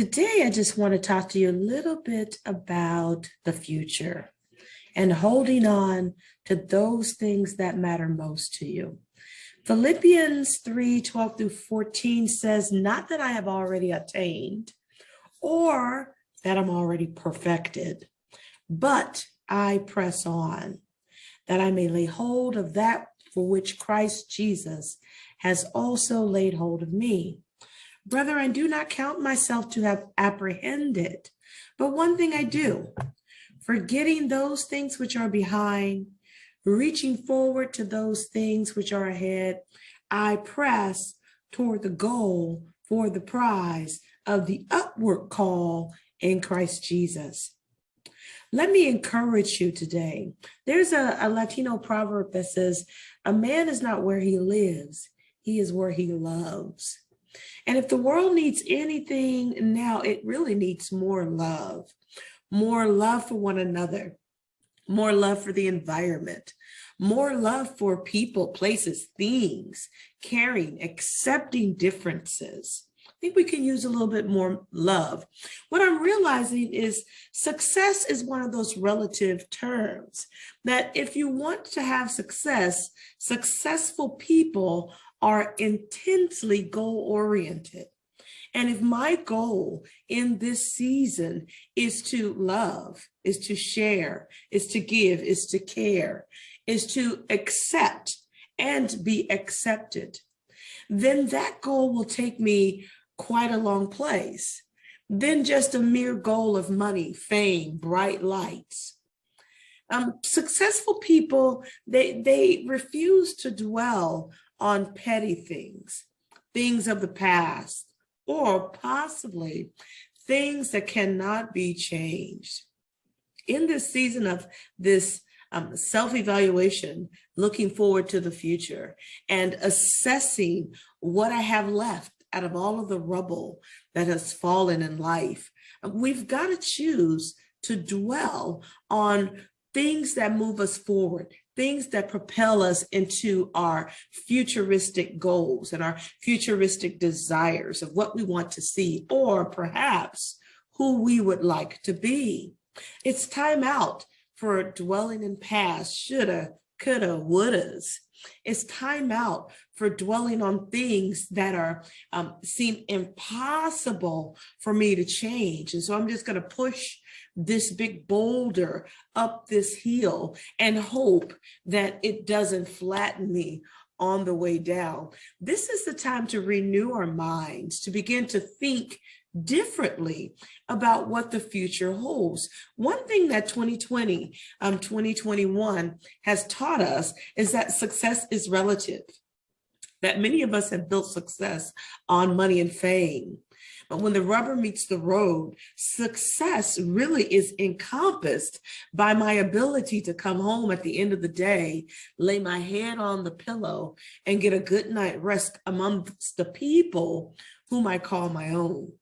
Today, I just want to talk to you a little bit about the future and holding on to those things that matter most to you. Philippians 3:12 through 14 says, not that I have already attained or that I'm already perfected, but I press on, that I may lay hold of that for which Christ Jesus has also laid hold of me. Brother, I do not count myself to have apprehended, but one thing I do, forgetting those things which are behind, reaching forward to those things which are ahead, I press toward the goal for the prize of the upward call in Christ Jesus. Let me encourage you today. There's a Latino proverb that says, a man is not where he lives, he is where he loves. And if the world needs anything now, it really needs more love for one another, more love for the environment, more love for people, places, things, caring, accepting differences. I think we can use a little bit more love. What I'm realizing is success is one of those relative terms that if you want to have success, successful people are intensely goal-oriented. And if my goal in this season is to love, is to share, is to give, is to care, is to accept and be accepted, then that goal will take me quite a long place than just a mere goal of money, fame, bright lights. Successful people, they refuse to dwell on petty things, things of the past, or possibly things that cannot be changed. In this season of this self-evaluation, looking forward to the future and assessing what I have left out of all of the rubble that has fallen in life, we've got to choose to dwell on things that move us forward, things that propel us into our futuristic goals and our futuristic desires of what we want to see, or perhaps who we would like to be. It's time out for dwelling in past, shoulda, coulda, wouldas. It's time out for dwelling on things that are seem impossible for me to change. And so I'm just going to push this big boulder up this hill and hope that it doesn't flatten me on the way down. This is the time to renew our minds, to begin to think differently about what the future holds. One thing that 2021 has taught us is that success is relative, that many of us have built success on money and fame. But when the rubber meets the road, success really is encompassed by my ability to come home at the end of the day, lay my head on the pillow, and get a good night rest amongst the people whom I call my own.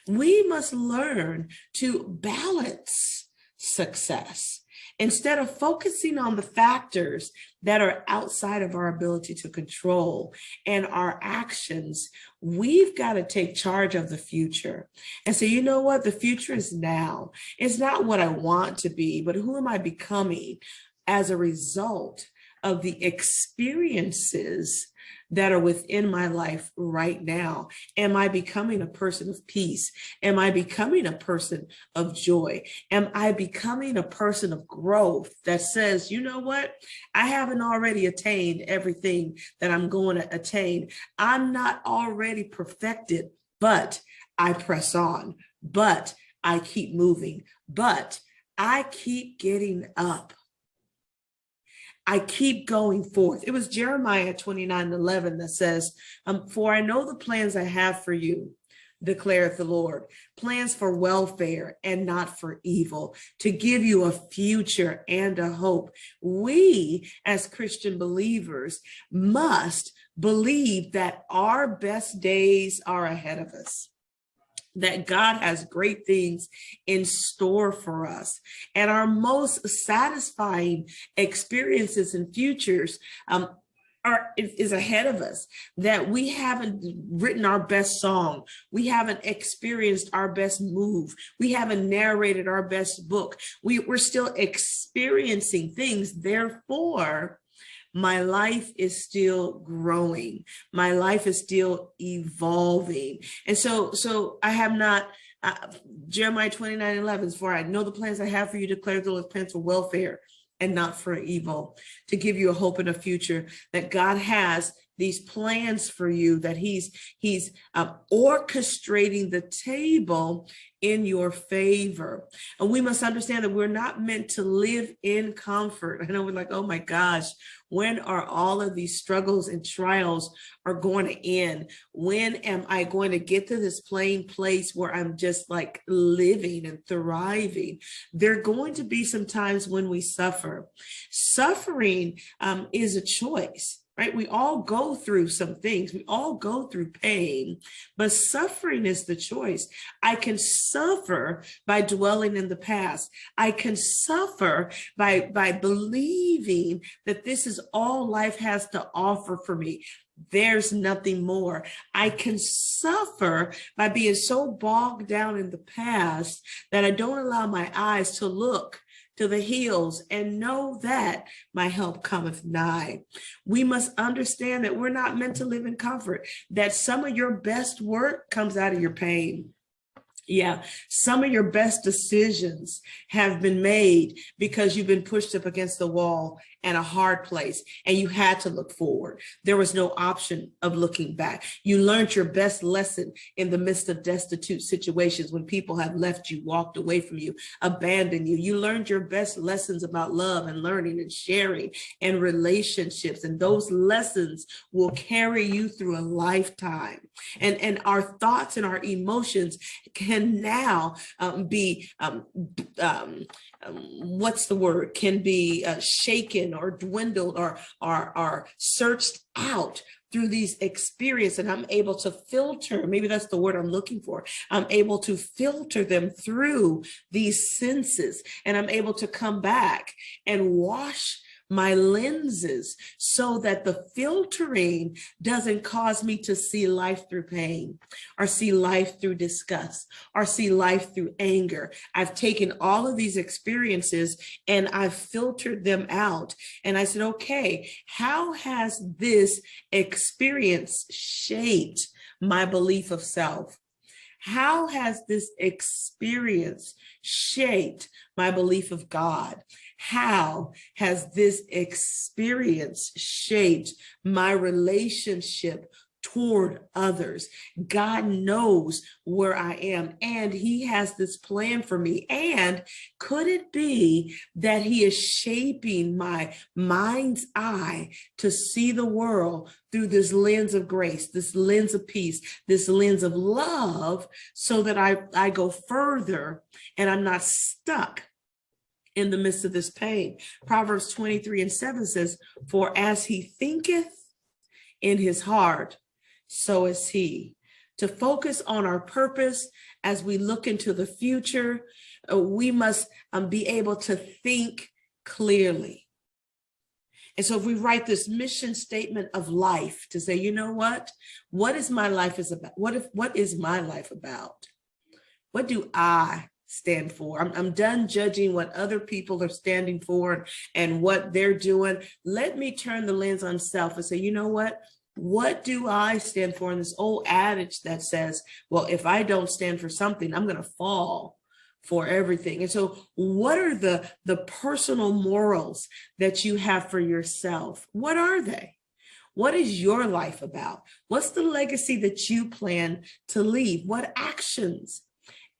We must learn to balance success. Instead of focusing on the factors that are outside of our ability to control and our actions, we've got to take charge of the future and say, you know what? The future is now. It's not what I want to be, but who am I becoming as a result of the experiences that are within my life right now? Am I becoming a person of peace? Am I becoming a person of joy? Am I becoming a person of growth that says, you know what? I haven't already attained everything that I'm going to attain. I'm not already perfected, but I press on, but I keep moving, but I keep getting up. I keep going forth. It was Jeremiah 29:11 that says, for I know the plans I have for you, declareth the Lord, plans for welfare and not for evil, to give you a future and a hope. We, as Christian believers, must believe that our best days are ahead of us, that God has great things in store for us. And our most satisfying experiences and futures is ahead of us, that we haven't written our best song, we haven't experienced our best move, we haven't narrated our best book. We're still experiencing things. Therefore, my life is still growing. My life is still evolving. And so I have not, Jeremiah 29:11, for I know the plans I have for you, declare those plans for welfare and not for evil, to give you a hope and a future. That God has these plans for you, that he's orchestrating the table in your favor. And we must understand that we're not meant to live in comfort. I know we're like, oh my gosh, when are all of these struggles and trials are going to end? When am I going to get to this plain place where I'm just like living and thriving? There are going to be some times when we suffer. Suffering is a choice. Right? We all go through some things. We all go through pain, but suffering is the choice. I can suffer by dwelling in the past. I can suffer by believing that this is all life has to offer for me. There's nothing more. I can suffer by being so bogged down in the past that I don't allow my eyes to look to the hills and know that my help cometh nigh. We must understand that we're not meant to live in comfort, that some of your best work comes out of your pain. Yeah, some of your best decisions have been made because you've been pushed up against the wall and a hard place, and you had to look forward. There was no option of looking back. You learned your best lesson in the midst of destitute situations, when people have left you, walked away from you, abandoned you. You learned your best lessons about love and learning and sharing and relationships, and those lessons will carry you through a lifetime. And our thoughts and our emotions can now be can be shaken or dwindled or searched out through these experiences. And I'm able to filter, maybe that's the word I'm looking for. I'm able to filter them through these senses, and I'm able to come back and wash my lenses so that the filtering doesn't cause me to see life through pain, or see life through disgust, or see life through anger. I've taken all of these experiences and I've filtered them out. And I said, okay, how has this experience shaped my belief of self? How has this experience shaped my belief of God? How has this experience shaped my relationship toward others? God knows where I am, and he has this plan for me. And could it be that he is shaping my mind's eye to see the world through this lens of grace, this lens of peace, this lens of love, so that I go further and I'm not stuck in the midst of this pain? Proverbs 23:7 says, for as he thinketh in his heart, so is he. To focus on our purpose as we look into the future, we must be able to think clearly. And so if we write this mission statement of life to say, you know what is my life is about? What is my life about? What do I stand for? I'm done judging what other people are standing for and what they're doing. Let me turn the lens on self and say, you know what do I stand for? In this old adage that says, well, if I don't stand for something, I'm going to fall for everything. And so what are the personal morals that you have for yourself? What are they? What is your life about? What's the legacy that you plan to leave? What actions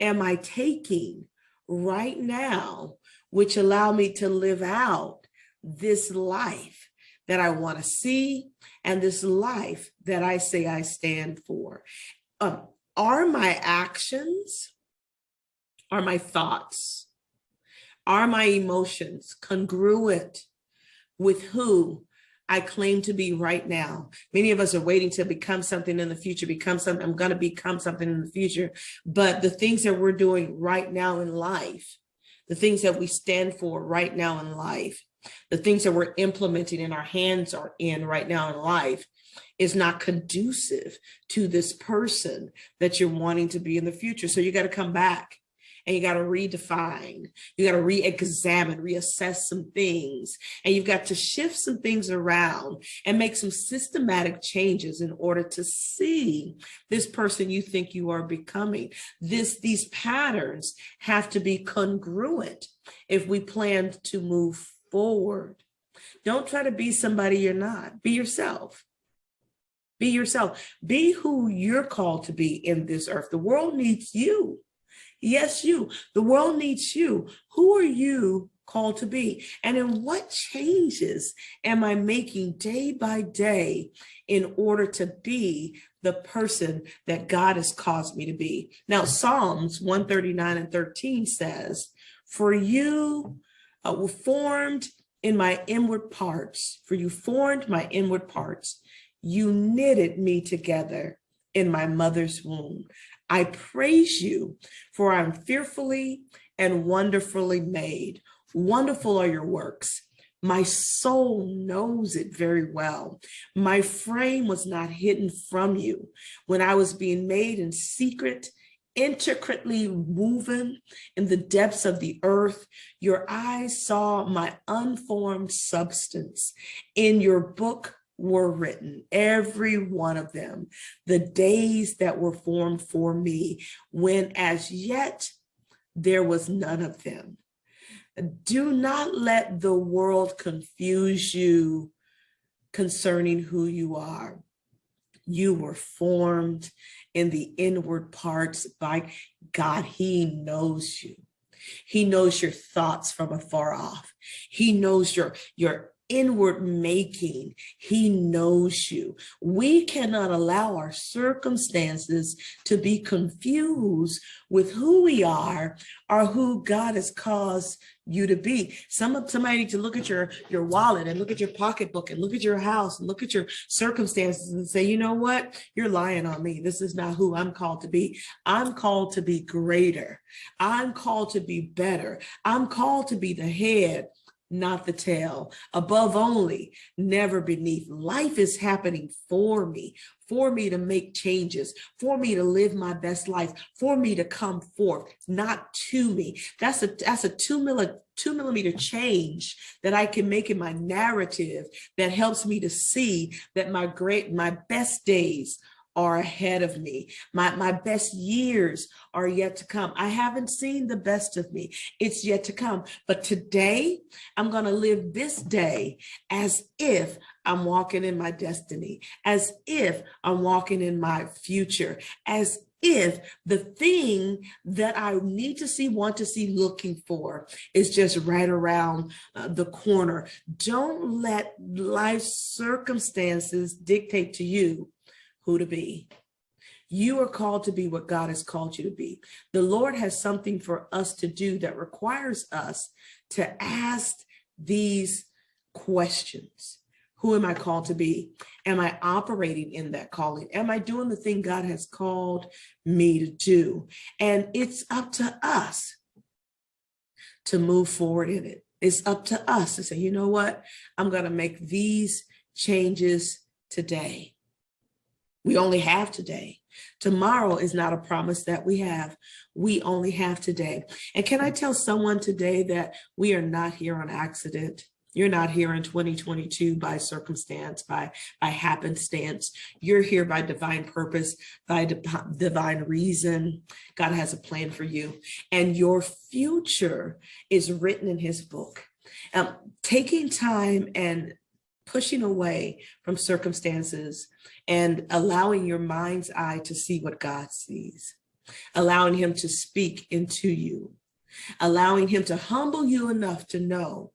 am I taking right now which allow me to live out this life that I want to see, and this life that I say I stand for? Are my actions, are my thoughts, are my emotions congruent with who I claim to be right now? Many of us are waiting to become something in the future, I'm going to become something in the future. But the things that we're doing right now in life, the things that we stand for right now in life, The things that we're implementing and our hands are in right now in life is not conducive to this person that you're wanting to be in the future. So you got to come back and you got to redefine, you got to re-examine, reassess some things, and you've got to shift some things around and make some systematic changes in order to see this person you think you are becoming. These patterns have to be congruent if we plan to move forward. Don't try to be somebody you're not. Be yourself. Be yourself. Be who you're called to be in this earth. The world needs you. Yes, you. The world needs you. Who are you called to be? And in what changes am I making day by day in order to be the person that God has caused me to be? Now, Psalms 139:13 says, for you were formed in my inward parts, for you formed my inward parts. You knitted me together in my mother's womb. I praise you, for I'm fearfully and wonderfully made. Wonderful are your works. My soul knows it very well. My frame was not hidden from you when I was being made in secret, intricately woven in the depths of the earth. Your eyes saw my unformed substance. In your book were written, every one of them, the days that were formed for me, when as yet there was none of them. Do not let the world confuse you concerning who you are. You were formed in the inward parts by God. He knows you. He knows your thoughts from afar off. He knows your inward making. He knows you. We cannot allow our circumstances to be confused with who we are or who God has caused you to be. Somebody needs to look at your wallet and look at your pocketbook and look at your house and look at your circumstances and say, you know what? You're lying on me. This is not who I'm called to be. I'm called to be greater. I'm called to be better. I'm called to be the head, not the tail, above only, never beneath. Life is happening for me to make changes, for me to live my best life, for me to come forth, not to me. That's a 2 millimeter change that I can make in my narrative that helps me to see that my best days are ahead of me. My best years are yet to come. I haven't seen the best of me. It's yet to come. But today, I'm going to live this day as if I'm walking in my destiny, as if I'm walking in my future, as if the thing that I need to see, want to see, looking for is just right around the corner. Don't let life's circumstances dictate to you who to be. You are called to be what God has called you to be. The Lord has something for us to do that requires us to ask these questions. Who am I called to be? Am I operating in that calling? Am I doing the thing God has called me to do? And it's up to us to move forward in it. It's up to us to say, you know what? I'm going to make these changes today. We only have today. Tomorrow is not a promise that we have. We only have today. And can I tell someone today that we are not here on accident? You're not here in 2022 by circumstance, by happenstance. You're here by divine purpose, by divine reason. God has a plan for you. And your future is written in his book. Taking time and pushing away from circumstances and allowing your mind's eye to see what God sees, allowing him to speak into you, allowing him to humble you enough to know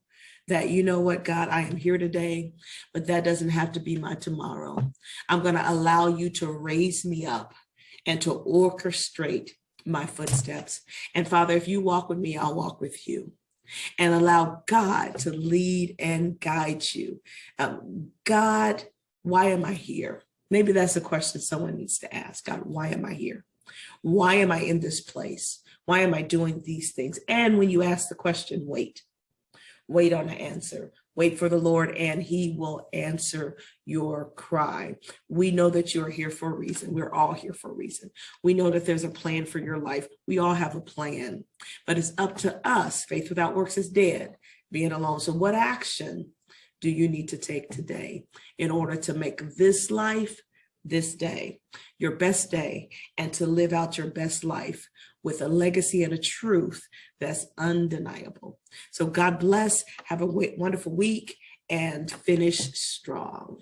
that, you know what, God, I am here today, but that doesn't have to be my tomorrow. I'm going to allow you to raise me up and to orchestrate my footsteps. And Father, if you walk with me, I'll walk with you. And allow God to lead and guide you. God, why am I here? Maybe that's a question someone needs to ask. God, why am I here? Why am I in this place? Why am I doing these things? And when you ask the question, wait on the answer. Wait for the Lord and he will answer your cry. We know that you're here for a reason. We're all here for a reason. We know that there's a plan for your life. We all have a plan, but it's up to us. Faith without works is dead, being alone. So what action do you need to take today in order to make this life, this day, your best day, and to live out your best life with a legacy and a truth that's undeniable? So God bless. Have a wonderful week and finish strong.